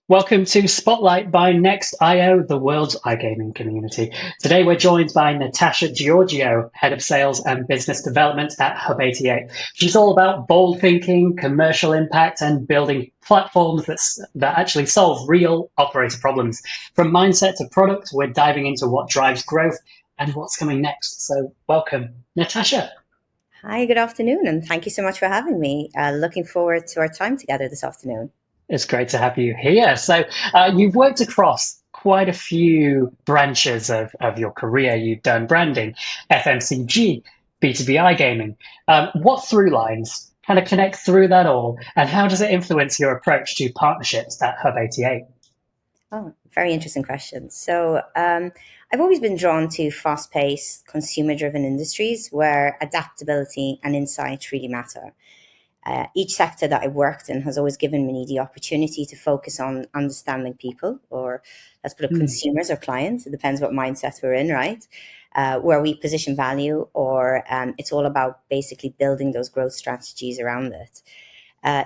Welcome to Spotlight by Next.io, the world's iGaming community. Today we're joined by Natasha Giorgio, Head of Sales and Business Development at Hub88. She's all about bold thinking, commercial impact, and building platforms that actually solve real operator problems. From mindset to product, we're diving into what drives growth and what's coming next. So welcome, Natasha. Hi, good afternoon, and thank you so much for having me. Looking forward to our time together this afternoon. It's great to have you here. So you've worked across quite a few branches of your career. You've done branding, FMCG, B2B iGaming. What through lines kind of connect through that all? And how does it influence your approach to partnerships at Hub88? Oh, very interesting question. So I've always been drawn to fast-paced, consumer-driven industries where adaptability and insight really matter. Each sector that I worked in has always given me the opportunity to focus on understanding people, or let's put it consumers or clients. It depends what mindset we're in, right? Where we position value, or it's all about basically building those growth strategies around it.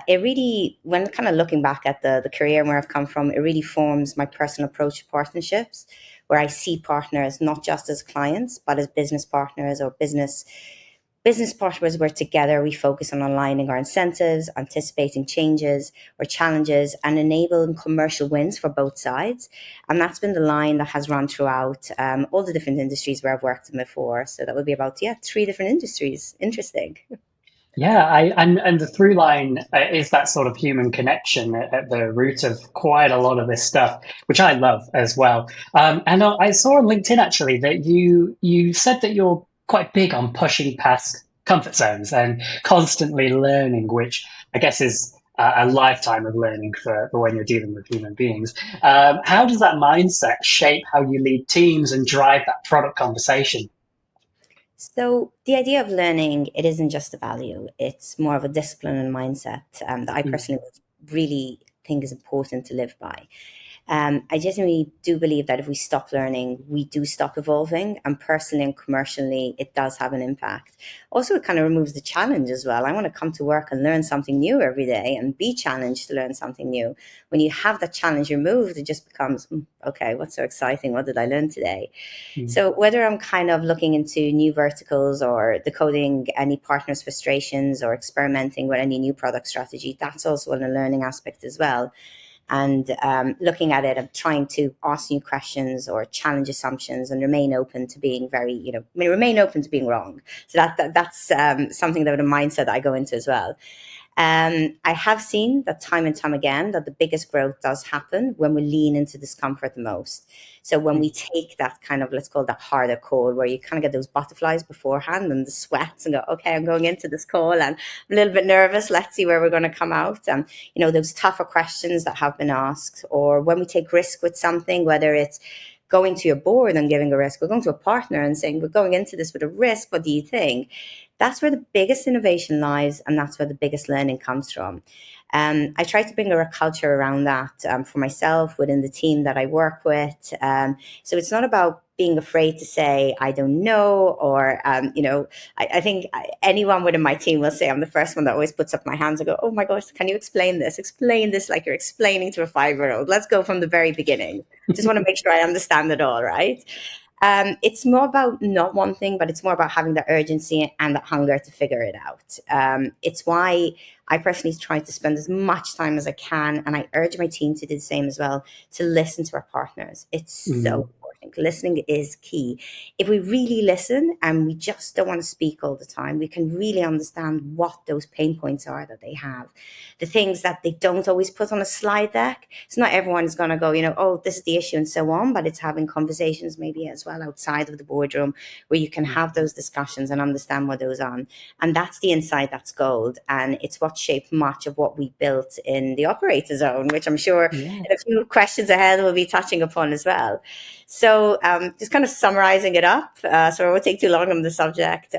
It really, when kind of looking back at the career and where I've come from, it really forms my personal approach to partnerships, where I see partners not just as clients, but as business partners or business partners where together we focus on aligning our incentives, anticipating changes or challenges, and enabling commercial wins for both sides. And that's been the line that has run throughout all the different industries where I've worked in before. So that would be about, 3 different industries. Interesting. Yeah, and the through line is that sort of human connection at the root of quite a lot of this stuff, which I love as well. And I saw on LinkedIn actually that you said that you're quite big on pushing past comfort zones and constantly learning, which I guess is a lifetime of learning for when you're dealing with human beings. How does that mindset shape how you lead teams and drive that product conversation? So the idea of learning, it isn't just a value. It's more of a discipline and mindset that I personally really think is important to live by. I genuinely do believe that if we stop learning, we do stop evolving, and personally and commercially, it does have an impact. Also, it kind of removes the challenge as well. I want to come to work and learn something new every day and be challenged to learn something new. When you have that challenge removed, it just becomes, okay, what's so exciting? What did I learn today? So whether I'm kind of looking into new verticals or decoding any partners' frustrations or experimenting with any new product strategy, that's also a learning aspect as well. And looking at it and trying to ask new questions or challenge assumptions and remain open to being remain open to being wrong. So that's something that a mindset that I go into as well. I have seen that time and time again that the biggest growth does happen when we lean into discomfort the most. So when we take that kind of, let's call that harder call, where you kind of get those butterflies beforehand and the sweats and go, okay, I'm going into this call and I'm a little bit nervous. Let's see where we're going to come out. And, those tougher questions that have been asked, or when we take risk with something, whether it's going to your board and giving a risk, or going to a partner and saying, we're going into this with a risk. What do you think? That's where the biggest innovation lies, and that's where the biggest learning comes from. I try to bring a culture around that for myself within the team that I work with. So it's not about being afraid to say, I don't know, or, I think anyone within my team will say I'm the first one that always puts up my hands and go, oh my gosh, can you explain this? Explain this like you're explaining to a 5-year-old. Let's go from the very beginning. Just want to make sure I understand it all, right? It's more about not wanting, but it's more about having the urgency and the hunger to figure it out. It's why I personally try to spend as much time as I can, and I urge my team to do the same as well, to listen to our partners. It's so important. think listening is key. If we really listen and we just don't want to speak all the time, we can really understand what those pain points are that they have, the things that they don't always put on a slide deck. It's not everyone's going to go, oh, this is the issue and so on, but it's having conversations maybe as well outside of the boardroom where you can have those discussions and understand what goes on. And that's the insight that's gold. And it's what shaped much of what we built in the operator zone, which I'm sure Yeah. in a few questions ahead we'll be touching upon as well. So just kind of summarizing it up, so I won't take too long on the subject.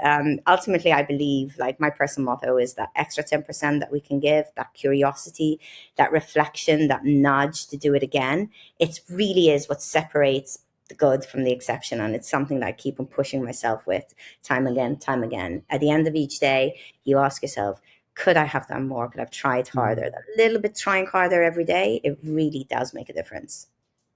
Ultimately, I believe, like, my personal motto is that extra 10% that we can give, that curiosity, that reflection, that nudge to do it again. It really is what separates the good from the exception. And it's something that I keep on pushing myself with time again, time again. At the end of each day, you ask yourself, could I have done more? Could I have tried harder? That little bit trying harder every day, it really does make a difference.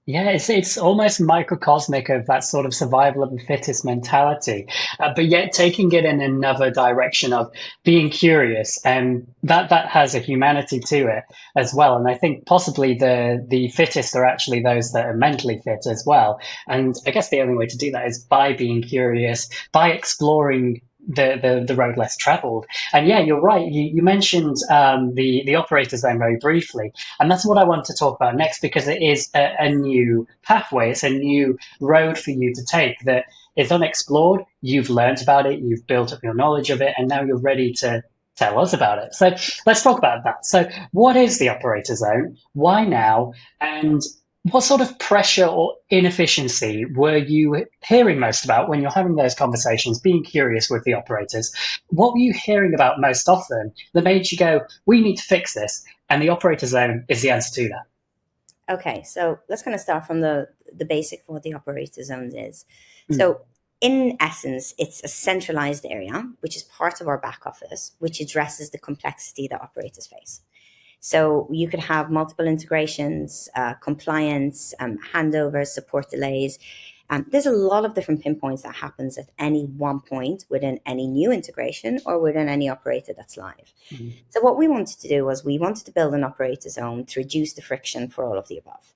Yeah, it's almost microcosmic of that sort of survival of the fittest mentality, but yet taking it in another direction of being curious, and that has a humanity to it as well. And I think possibly the fittest are actually those that are mentally fit as well. And I guess the only way to do that is by being curious, by exploring the road less traveled. And yeah, you're right. You mentioned the operator zone very briefly. And that's what I want to talk about next, because it is a new pathway. It's a new road for you to take that is unexplored. You've learned about it, you've built up your knowledge of it, and now you're ready to tell us about it. So let's talk about that. So, what is the operator zone? Why now? And what sort of pressure or inefficiency were you hearing most about when you're having those conversations, being curious with the operators? What were you hearing about most often that made you go, we need to fix this? And the operator zone is the answer to that. Okay, so let's kind of start from the basic for what the operator zone is. Mm. So in essence, it's a centralized area, which is part of our back office, which addresses the complexity that operators face. So you could have multiple integrations, compliance, handovers, support delays. There's a lot of different pinpoints that happens at any one point within any new integration or within any operator that's live. Mm. So what we wanted to do was we wanted to build an operator zone to reduce the friction for all of the above.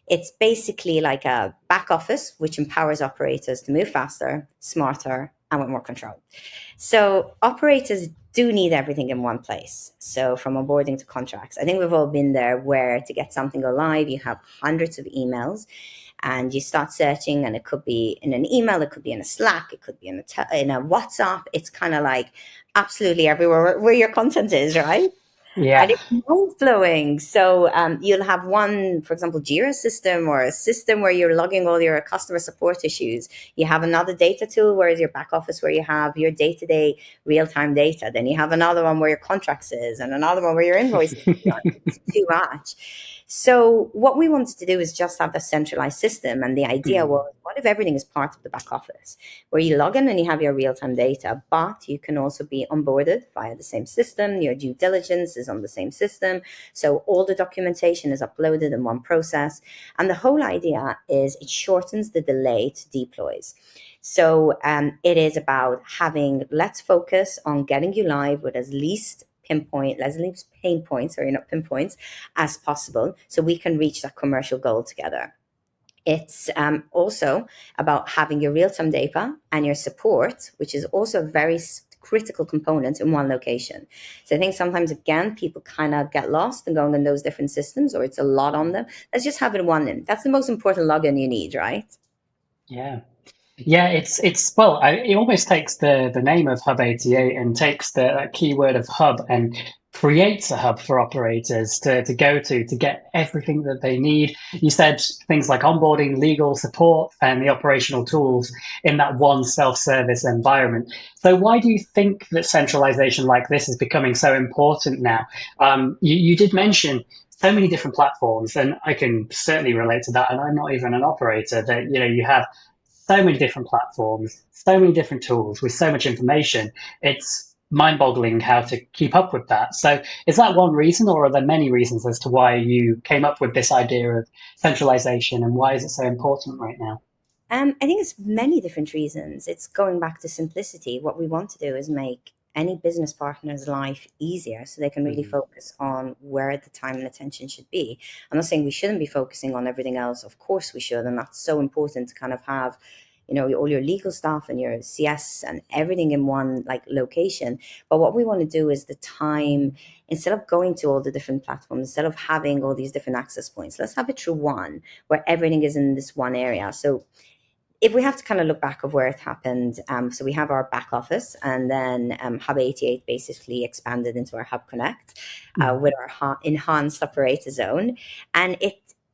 It's basically like a back office, which empowers operators to move faster, smarter, and with more control. So operators do need everything in one place. So from onboarding to contracts, I think we've all been there where to get something go live, you have hundreds of emails and you start searching, and it could be in an email, it could be in a Slack, it could be in a WhatsApp. It's kind of like absolutely everywhere where your content is, right? And Yeah. it's mind flowing. So you'll have one, for example, Jira system or a system where you're logging all your customer support issues. You have another data tool where is your back office where you have your day-to-day real-time data. Then you have another one where your contracts is and another one where your invoices are. It's too much. So what we wanted to do is just have a centralized system. And the idea Mm. was, what if everything is part of the back office where you log in and you have your real-time data, but you can also be onboarded via the same system. Your due diligence is on the same system. So all the documentation is uploaded in one process. And the whole idea is it shortens the delay to deploys. So it is about having, let's focus on getting you live with as least pain points, or not pinpoints, as possible, so we can reach that commercial goal together. It's also about having your real-time data and your support, which is also a very critical component in one location. So I think sometimes, again, people kind of get lost and going in those different systems, or it's a lot on them. Let's just have it one in. That's the most important login you need, right? Yeah. Yeah, it's well, it almost takes the name of Hub 88 and takes the keyword of hub and creates a hub for operators to go to get everything that they need. You said things like onboarding, legal support, and the operational tools in that one self-service environment. So why do you think that centralization like this is becoming so important now? You did mention so many different platforms, and I can certainly relate to that. And I'm not even an operator. That you have so many different platforms, so many different tools with so much information. It's mind-boggling how to keep up with that. So is that one reason, or are there many reasons as to why you came up with this idea of centralization, and why is it so important right now? I think it's many different reasons. It's going back to simplicity. What we want to do is make any business partner's life easier so they can really Mhm. focus on where the time and attention should be. I'm not saying we shouldn't be focusing on everything else. Of course we should. And that's so important to kind of have, all your legal stuff and your CS and everything in one like location. But what we want to do is the time, instead of going to all the different platforms, instead of having all these different access points, let's have it through one where everything is in this one area. So if we have to kind of look back of where it happened, so we have our back office, and then Hub 88 basically expanded into our HubConnect Mhm. with our enhanced operator zone. And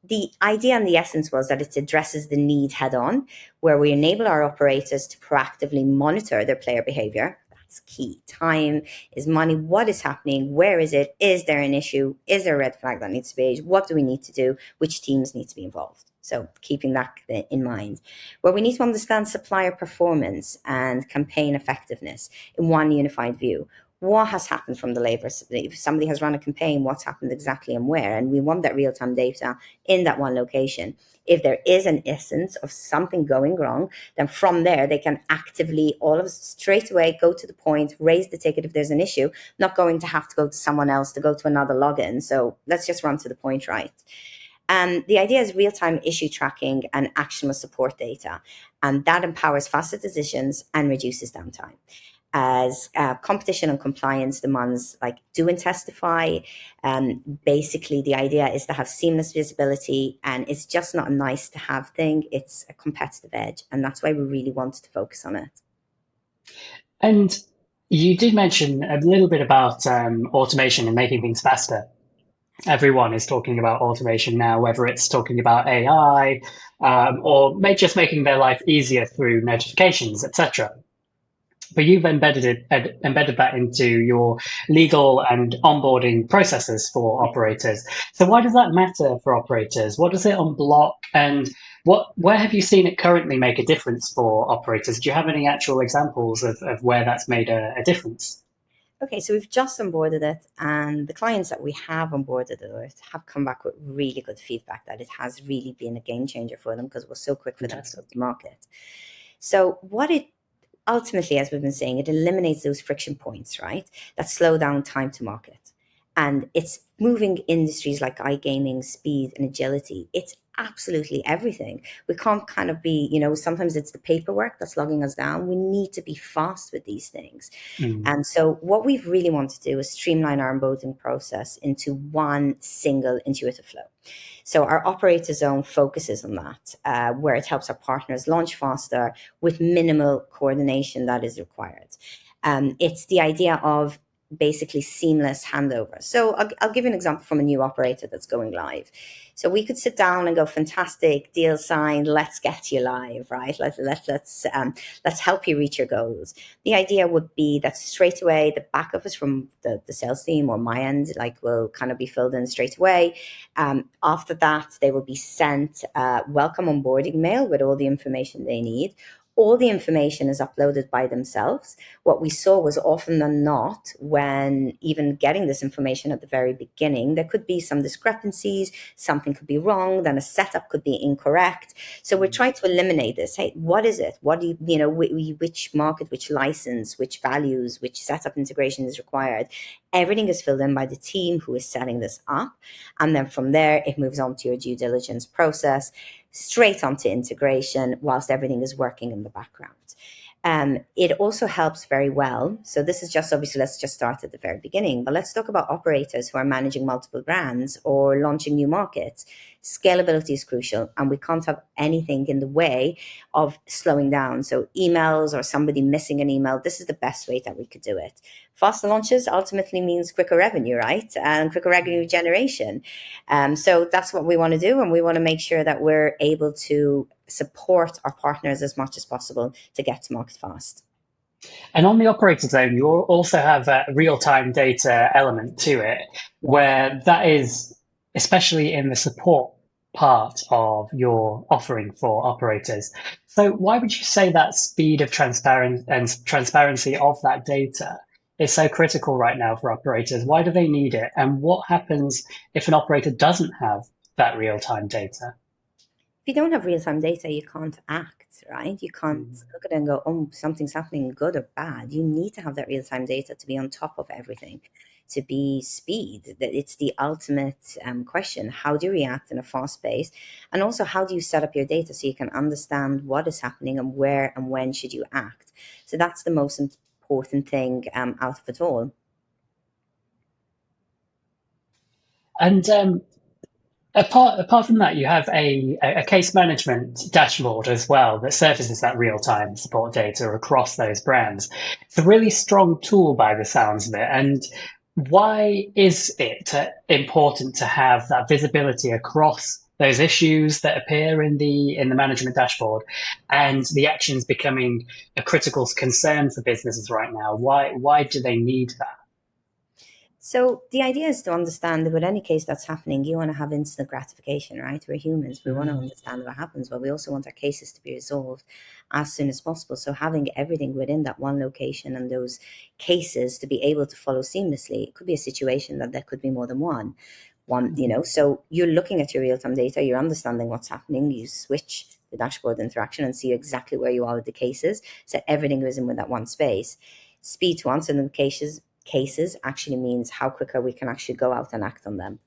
the idea and the essence was that it addresses the need head on, where we enable our operators to proactively monitor their player behavior. That's key. Time is money. What is happening? Where is it? Is there an issue? Is there a red flag that needs to be raised? What do we need to do? Which teams need to be involved? So keeping that in mind, where we need to understand supplier performance and campaign effectiveness in one unified view. What has happened from the labor? If somebody has run a campaign, what's happened exactly and where? And we want that real-time data in that one location. If there is an essence of something going wrong, then from there they can actively, all of us straight away, go to the point, raise the ticket if there's an issue, not going to have to go to someone else to go to another login. So let's just run to the point, right? The idea is real-time issue tracking and actionable support data, and that empowers faster decisions and reduces downtime. As competition and compliance demands like do and testify, basically the idea is to have seamless visibility, and it's just not a nice to have thing, it's a competitive edge, and that's why we really wanted to focus on it. And you did mention a little bit about automation and making things faster. Everyone is talking about automation now, whether it's talking about AI or just making their life easier through notifications, etc. But you've embedded that into your legal and onboarding processes for operators. So why does that matter for operators? What does it unblock, and where have you seen it currently make a difference for operators? Do you have any actual examples of where that's made a difference? Okay, so we've just onboarded it, and the clients that we have onboarded it have come back with really good feedback that it has really been a game changer for them because it was so quick for them to go Fantastic. to market. So what it ultimately, as we've been saying, it eliminates those friction points, right? That slow down time to market. And it's moving industries like iGaming, speed and agility. It's absolutely everything. We can't kind of be, sometimes it's the paperwork that's logging us down. We need to be fast with these things. Mm. And so what we've really wanted to do is streamline our onboarding process into one single intuitive flow. So our operator zone focuses on that, where it helps our partners launch faster with minimal coordination that is required. It's the idea of basically seamless handover. So I'll give you an example from a new operator that's going live. So we could sit down and go, fantastic, deal signed, let's get you live, right? Let's help you reach your goals. The idea would be that straight away the back office from the sales team or my end will kind of be filled in straight away. After that, they will be sent a welcome onboarding mail with all the information they need. All the information is uploaded by themselves. What we saw was often than not, when even getting this information at the very beginning, there could be some discrepancies, something could be wrong, then a setup could be incorrect. So we're trying to eliminate this. Hey, what is it? What do which market, which license, which values, which setup integration is required? Everything is filled in by the team who is setting this up. And then from there, it moves on to your due diligence process, straight onto integration whilst everything is working in the background. It also helps very well. So this is just obviously, let's just start at the very beginning, but let's talk about operators who are managing multiple brands or launching new markets. Scalability is crucial, and we can't have anything in the way of slowing down. So emails or somebody missing an email, this is the best way that we could do it. Faster launches ultimately means quicker revenue, right? And quicker revenue generation. So that's what we want to do. And we want to make sure that we're able to support our partners as much as possible to get to market fast. And on the operator zone, you also have a real-time data element to it, Yes. where that is, especially in the support part of your offering for operators. So why would you say that speed of transparency of that data is so critical right now for operators? Why do they need it? And what happens if an operator doesn't have that real-time data? if you don't have real-time data, you can't act, right? You can't look at it and go, oh, something's happening, good or bad. You need to have that real-time data to be on top of everything, to be speed. That it's the ultimate question. How do you react in a fast pace? And also, how do you set up your data so you can understand what is happening and where and when should you act? So that's the most important thing out of it all. And apart from that, you have a case management dashboard as well that surfaces that real time support data across those brands. It's a really strong tool by the sounds of it. And why is it important to have that visibility across those issues that appear in the management dashboard and the actions becoming a critical concern for businesses right now? Why do they need that? So the idea is to understand that with any case that's happening, you want to have instant gratification, right? We're humans. We want to understand what happens, but we also want our cases to be resolved as soon as possible. So having everything within that one location and those cases to be able to follow seamlessly, it could be a situation that there could be more than one, so you're looking at your real-time data, you're understanding what's happening, you switch the dashboard interaction and see exactly where you are with the cases. So everything goes in with that one space. Speed to answer the cases actually means how quicker we can actually go out and act on them.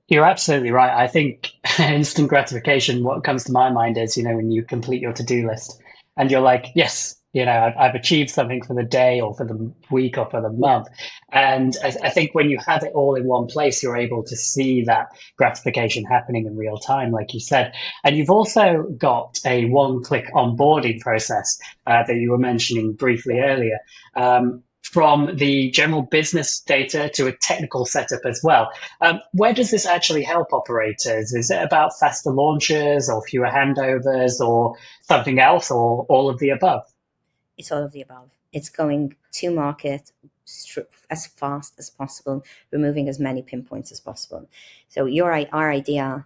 You're absolutely right. I think instant gratification, what comes to my mind is, when you complete your to-do list and you're like, yes, I've achieved something for the day or for the week or for the Yeah. month. And I think when you have it all in one place, you're able to see that gratification happening in real time, like you said. And you've also got a one-click onboarding process that you were mentioning briefly earlier. From the general business data to a technical setup as well. Where does this actually help operators? Is it about faster launches or fewer handovers or something else or all of the above? It's all of the above. It's going to market as fast as possible, removing as many pinpoints as possible. So our idea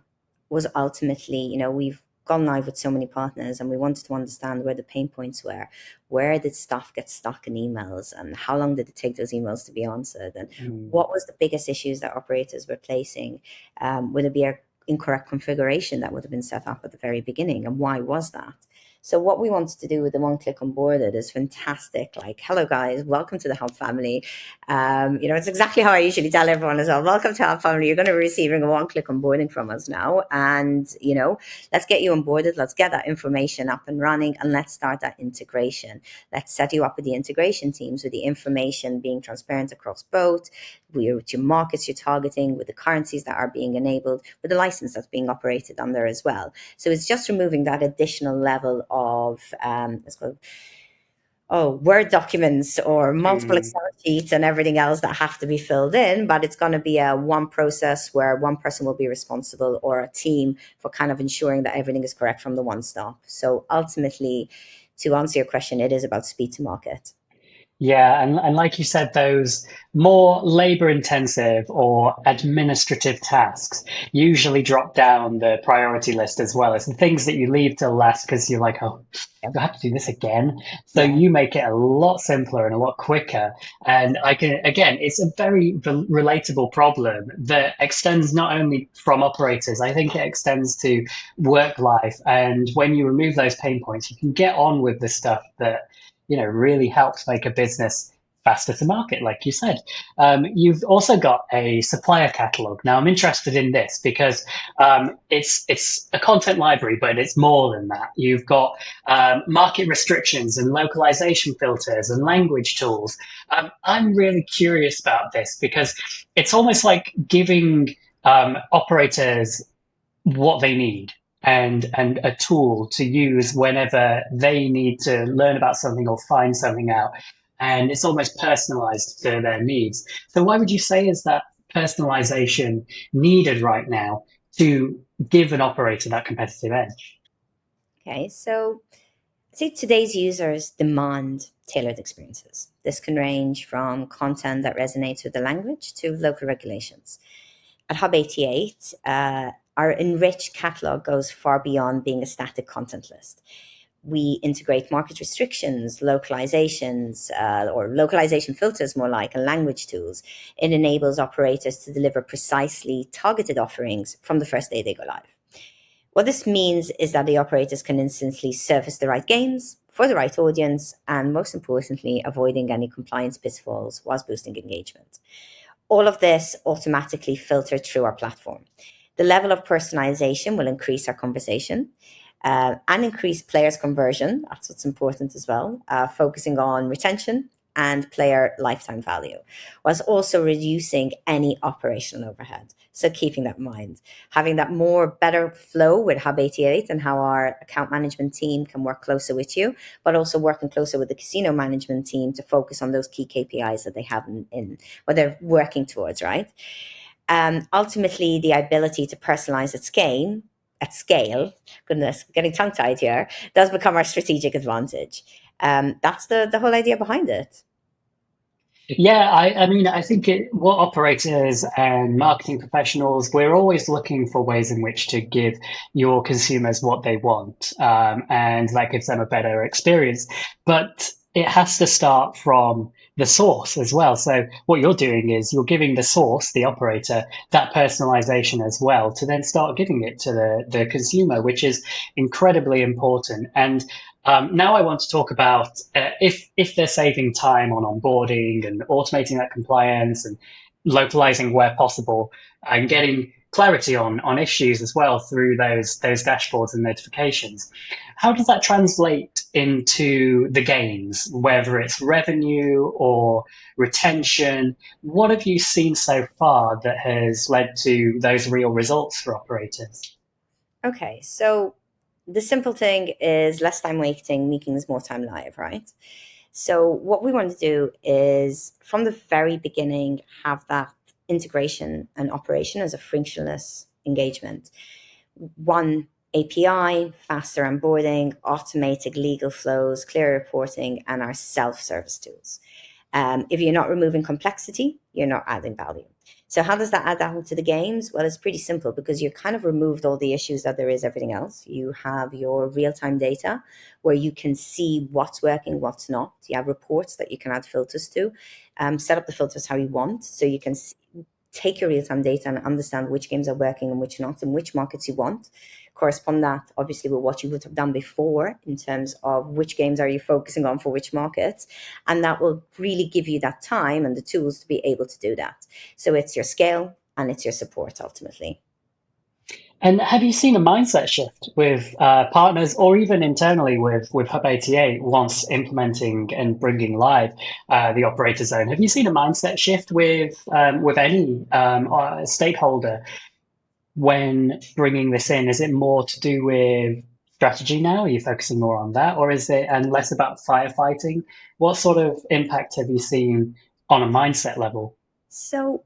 was ultimately, we've gone live with so many partners and we wanted to understand where the pain points were. Where did stuff get stuck in emails and how long did it take those emails to be answered? And what was the biggest issues that operators were placing? Would it be an incorrect configuration that would have been set up at the very beginning? And why was that? So what we wanted to do with the one-click onboarded is fantastic. Like, hello guys, welcome to the Hub family. It's exactly how I usually tell everyone as well. Welcome to Hub family. You're going to be receiving a one-click onboarding from us now. And, let's get you onboarded. Let's get that information up and running and let's start that integration. Let's set you up with the integration teams with the information being transparent across both, with your markets you're targeting, with the currencies that are being enabled, with the license that's being operated under as well. So it's just removing that additional level of Word documents or multiple Excel sheets and everything else that have to be filled in, but it's going to be a one process where one person will be responsible or a team for kind of ensuring that everything is correct from the one stop. So ultimately, to answer your question, it is about speed to market. Yeah, and like you said, those more labor intensive or administrative tasks usually drop down the priority list as well as the things that you leave till last because you're like, oh, do I have to do this again? So Yeah. you make it a lot simpler and a lot quicker. And again, it's a very relatable problem that extends not only from operators, I think it extends to work life. And when you remove those pain points, you can get on with the stuff that really helps make a business faster to market, like you said. You've also got a supplier catalog. Now, I'm interested in this because it's a content library, but it's more than that. You've got market restrictions and localization filters and language tools. I'm really curious about this because it's almost like giving operators what they need and a tool to use whenever they need to learn about something or find something out. And it's almost personalized to their needs. So why would you say is that personalization needed right now to give an operator that competitive edge? Okay, so see, today's users demand tailored experiences. This can range from content that resonates with the language to local regulations. At Hub 88, our enriched catalog goes far beyond being a static content list. We integrate market restrictions, localizations, or localization filters, more like, and language tools. It enables operators to deliver precisely targeted offerings from the first day they go live. What this means is that the operators can instantly surface the right games for the right audience, and most importantly, avoiding any compliance pitfalls whilst boosting engagement. All of this automatically filtered through our platform. The level of personalization will increase our conversation and increase players' conversion. That's what's important as well, focusing on retention and player lifetime value, whilst also reducing any operational overhead. So keeping that in mind, having that more better flow with Hub 88 and how our account management team can work closer with you, but also working closer with the casino management team to focus on those key KPIs that they have in what they're working towards, right? Ultimately, the ability to personalize at scale, goodness, getting tongue tied here, does become our strategic advantage. That's the whole idea behind it. Yeah, I mean, I think what operators and marketing professionals, we're always looking for ways in which to give your consumers what they want, and that gives them a better experience. But it has to start from the source as well. So what you're doing is you're giving the source, the operator, that personalization as well to then start giving it to the consumer, which is incredibly important. And now I want to talk about if they're saving time on onboarding and automating that compliance and localizing where possible and getting clarity on issues as well through those dashboards and notifications. How does that translate into the gains, whether it's revenue or retention? What have you seen so far that has led to those real results for operators? Okay, so the simple thing is less time waiting, means more time live, right? So what we want to do is from the very beginning have that integration and operation as a frictionless engagement. One API, faster onboarding, automated legal flows, clear reporting, and our self-service tools. If you're not removing complexity, you're not adding value. So how does that add value to the games? Well, it's pretty simple because you kind of removed all the issues that there is everything else. You have your real-time data where you can see what's working, what's not. You have reports that you can add filters to. Set up the filters how you want so you can take your real-time data and understand which games are working and which not and which markets you want. Correspond that obviously with what you would have done before in terms of which games are you focusing on for which markets, and that will really give you that time and the tools to be able to do that. So it's your scale and it's your support ultimately. And have you seen a mindset shift with partners or even internally with Hub 88 once implementing and bringing live the operator zone? Have you seen a mindset shift with any stakeholder when bringing this in? Is it more to do with strategy now? Are you focusing more on that, or is it and less about firefighting? What sort of impact have you seen on a mindset level? So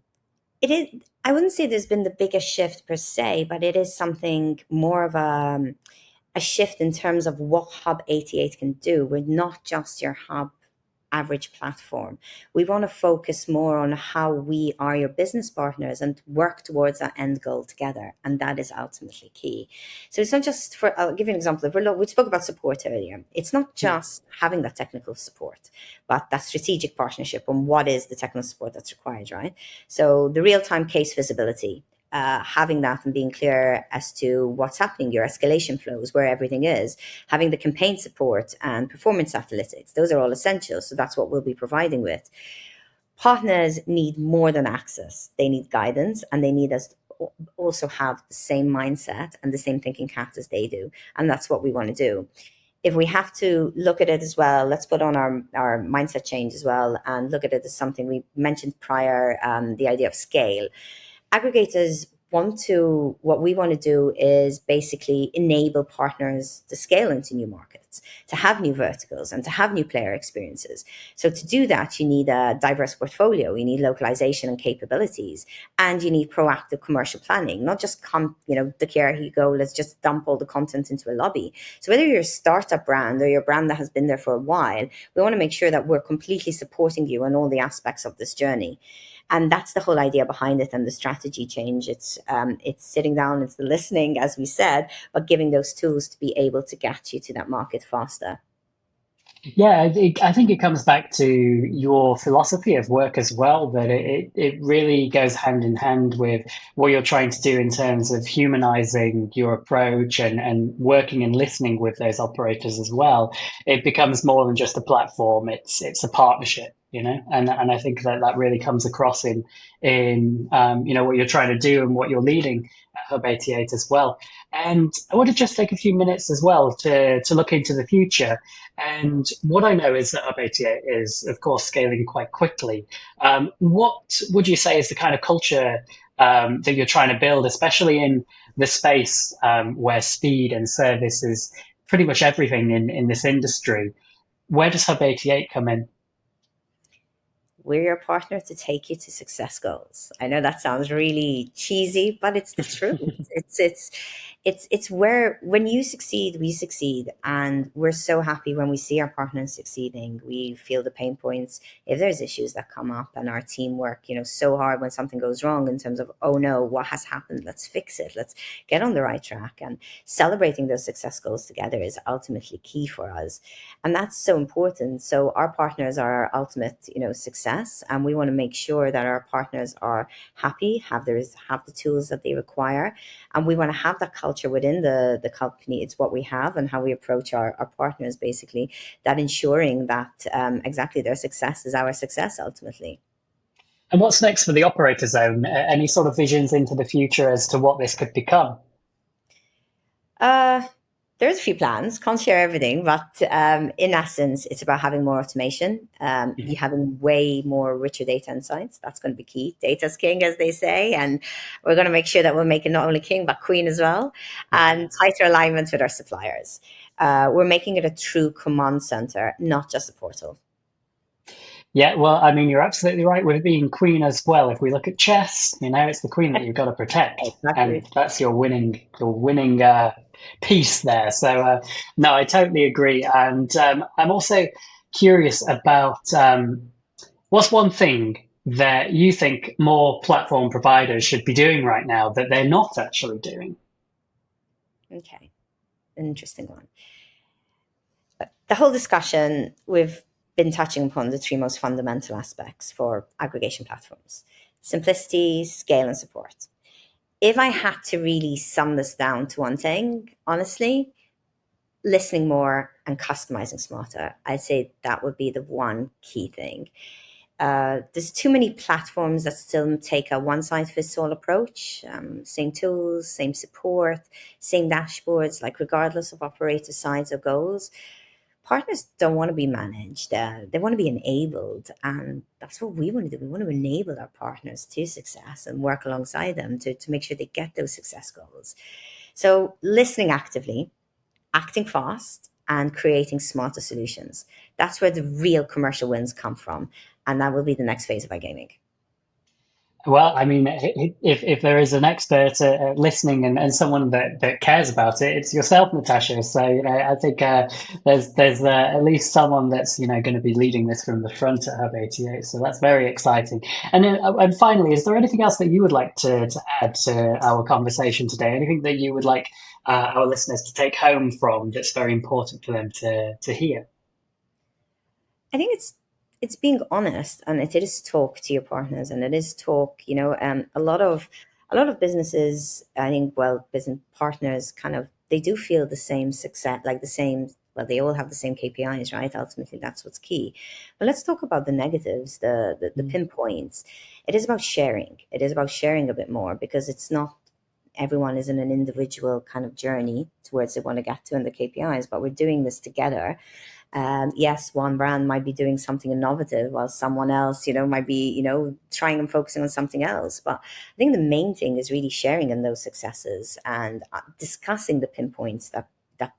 it is, I wouldn't say there's been the biggest shift per se, but it is something more of a shift in terms of what Hub 88 can do. We're not just your hub average platform. We want to focus more on how we are your business partners and work towards that end goal together. And that is ultimately key. So it's not just for, I'll give you an example. If we spoke about support earlier. It's not just having that technical support, but that strategic partnership on what is the technical support that's required, right? So the real-time case visibility, having that and being clear as to what's happening, your escalation flows, where everything is, having the campaign support and performance analytics. Those are all essential. So that's what we'll be providing with. Partners need more than access. They need guidance and they need us to also have the same mindset and the same thinking hat as they do. And that's what we want to do. If we have to look at it as well, let's put on our mindset change as well and look at it as something we mentioned prior, the idea of scale. Aggregators what we want to do is basically enable partners to scale into new markets, to have new verticals and to have new player experiences. So to do that, you need a diverse portfolio, you need localization and capabilities, and you need proactive commercial planning, not just here you go, let's just dump all the content into a lobby. So whether you're a startup brand or you're a brand that has been there for a while, we want to make sure that we're completely supporting you on all the aspects of this journey. And that's the whole idea behind it and the strategy change. It's sitting down, it's the listening, as we said, but giving those tools to be able to get you to that market faster. Yeah, I think it comes back to your philosophy of work as well, that it really goes hand in hand with what you're trying to do in terms of humanizing your approach and working and listening with those operators as well. It becomes more than just a platform, it's a partnership, you know, and I think that that really comes across in you know what you're trying to do and what you're leading at Hub 88 as well. And I want to just take a few minutes as well to look into the future. And what I know is that Hub88 is, of course, scaling quite quickly. What would you say is the kind of culture that you're trying to build, especially in the space where speed and service is pretty much everything in this industry? Where does Hub88 come in? We're your partner to take you to success goals. I know that sounds really cheesy, but it's the truth. It's where when you succeed, we succeed, and we're so happy when we see our partners succeeding. We feel the pain points if there's issues that come up, and our team work, so hard when something goes wrong in terms of, oh no, what has happened? Let's fix it. Let's get on the right track. And celebrating those success goals together is ultimately key for us, and that's so important. So our partners are our ultimate success, and we want to make sure that our partners are happy, have the tools that they require, and we want to have that culture within the company. It's what we have and how we approach our partners, basically, that ensuring that exactly their success is our success ultimately. And what's next for the operator zone? Any sort of visions into the future as to what this could become? Uh, there's a few plans. Can't share everything, but in essence, it's about having more automation. You Mhm. having way more richer data insights. That's going to be key. Data's king, as they say, and we're going to make sure that we're making not only king but queen as well, Yeah. and tighter alignment with our suppliers. We're making it a true command center, not just a portal. Yeah, well, I mean, you're absolutely right with being queen as well. If we look at chess, you know, it's the queen that you've got to protect, and Exactly. that's your winning piece there. So, no, I totally agree. And I'm also curious about what's one thing that you think more platform providers should be doing right now that they're not actually doing? Okay, an interesting one. The whole discussion, we've been touching upon the three most fundamental aspects for aggregation platforms: simplicity, scale, and support. If I had to really sum this down to one thing, honestly, listening more and customizing smarter, I'd say that would be the one key thing. There's too many platforms that still take a one size fits all approach. Same tools, same support, same dashboards, like regardless of operator size or goals. Partners don't want to be managed. They want to be enabled. And that's what we want to do. We want to enable our partners to success and work alongside them to make sure they get those success goals. So, listening actively, acting fast, and creating smarter solutions. That's where the real commercial wins come from. And that will be the next phase of iGaming. Well, I mean, if there is an expert listening and someone that cares about it, it's yourself, Natasha. So, you know, I think there's at least someone that's, you know, going to be leading this from the front at Hub 88. So that's very exciting. And then, and finally, is there anything else that you would like to add to our conversation today? Anything that you would like our listeners to take home from that's very important for them to hear? I think it's being honest, and it is talk to your partners, and it is talk. A lot of businesses, I think, well, business partners kind of they do feel the same success, like the same. Well, they all have the same KPIs, right? Ultimately, that's what's key. But let's talk about the negatives, the pinpoints. It is about sharing. It is about sharing a bit more because it's not everyone is in an individual kind of journey towards they want to get to in the KPIs, but we're doing this together. Yes, one brand might be doing something innovative while someone else, might be, trying and focusing on something else. But I think the main thing is really sharing in those successes and discussing the pinpoints that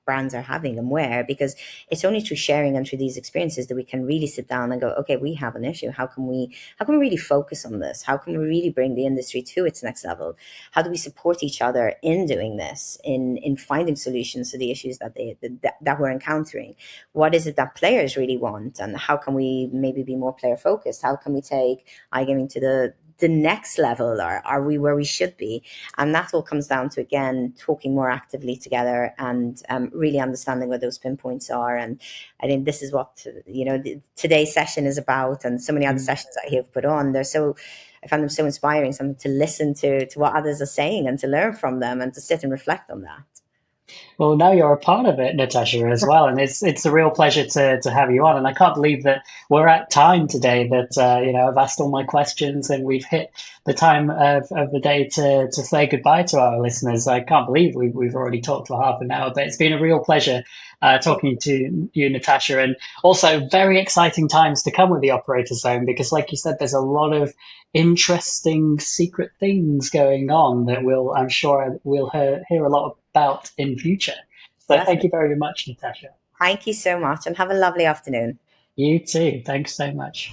brands are having and where, because it's only through sharing and through these experiences that we can really sit down and go, okay, we have an issue. How can we really focus on this? How can we really bring the industry to its next level? How do we support each other in doing this, in finding solutions to the issues that we're encountering? What is it that players really want, and how can we maybe be more player focused? How can we take iGaming to the next level, or are we where we should be? And that all comes down to, again, talking more actively together and really understanding where those pinpoints are. And I think this is what, today's session is about, and so many other sessions that you've put on. I find them so inspiring, something to listen to what others are saying and to learn from them and to sit and reflect on that. Well, now you're a part of it, Natasha, as well, and it's a real pleasure to have you on. And I can't believe that we're at time today. That I've asked all my questions, and we've hit the time of the day to say goodbye to our listeners. I can't believe we've already talked for half an hour, but it's been a real pleasure talking to you, Natasha, and also very exciting times to come with the operator zone, because, like you said, there's a lot of interesting secret things going on that I'm sure we'll hear a lot about in future. So thank Definitely. you very much, Natasha. Thank you so much, and have a lovely afternoon. You too. Thanks so much.